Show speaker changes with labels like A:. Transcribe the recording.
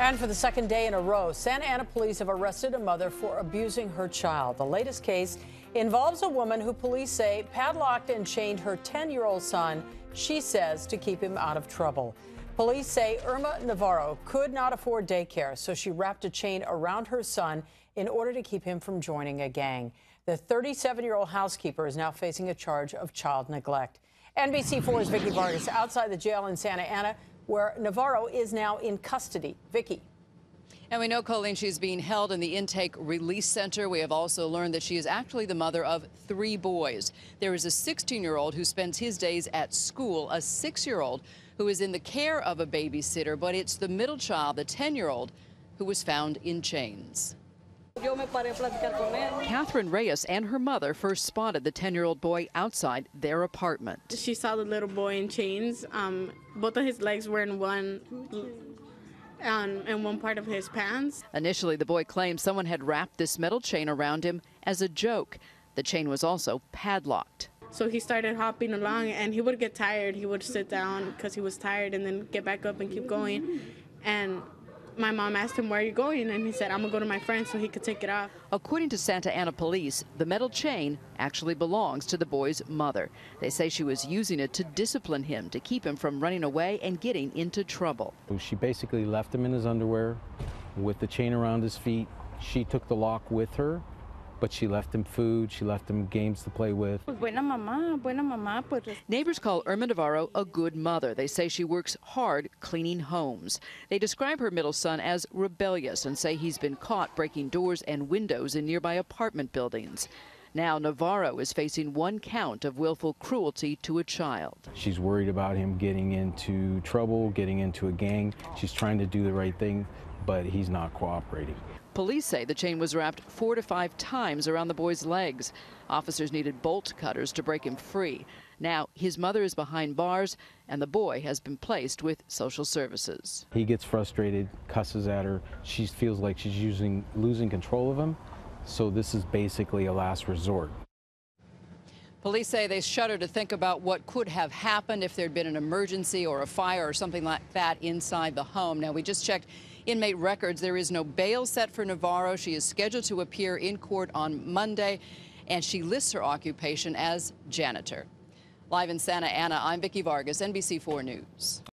A: And for the second day in a row, Santa Ana police have arrested a mother for abusing her child. The latest case involves a woman who police say padlocked and chained her 10-year-old son, she says, to keep him out of trouble. Police say Irma Navarro could not afford daycare, so she wrapped a chain around her son in order to keep him from joining a gang. The 37-year-old housekeeper is now facing a charge of child neglect. NBC4's Vicky Vargas outside the jail in Santa Ana, where Navarro is now in custody. Vicky.
B: And we know, Colleen, she's being held in the Intake Release Center. We have also learned that she is actually the mother of 3 boys. There is a 16-year-old who spends his days at school, a 6-year-old who is in the care of a babysitter, but it's the middle child, the 10-year-old, who was found in chains. Catherine Reyes and her mother first spotted the 10-year-old boy outside their apartment.
C: She saw the little boy in chains. Both of his legs were in one part of his pants.
B: Initially, the boy claimed someone had wrapped this metal chain around him as a joke. The chain was also padlocked.
C: So he started hopping along, and he would get tired. He would sit down because he was tired and then get back up and keep going. And my mom asked him, "Where are you going?" And he said, "I'm gonna go to my friend," so he could take it off.
B: According to Santa Ana police, the metal chain actually belongs to the boy's mother. They say she was using it to discipline him, to keep him from running away and getting into trouble.
D: She basically left him in his underwear with the chain around his feet. She took the lock with her, but she left him food, she left him games to play with.
B: Neighbors call Irma Navarro a good mother. They say she works hard cleaning homes. They describe her middle son as rebellious and say he's been caught breaking doors and windows in nearby apartment buildings. Now Navarro is facing 1 count of willful cruelty to a child.
D: She's worried about him getting into trouble, getting into a gang. She's trying to do the right thing, but he's not cooperating.
B: Police say the chain was wrapped 4 to 5 times around the boy's legs. Officers needed bolt cutters to break him free. Now his mother is behind bars and the boy has been placed with social services.
D: He gets frustrated, cusses at her. She feels like she's losing control of him. So this is basically a last resort.
B: Police say they shudder to think about what could have happened if there'd been an emergency or a fire or something like that inside the home. Now, we just checked inmate records. There is no bail set for Navarro. She is scheduled to appear in court on Monday, and she lists her occupation as janitor. Live in Santa Ana, I'm Vicky Vargas, NBC4 News.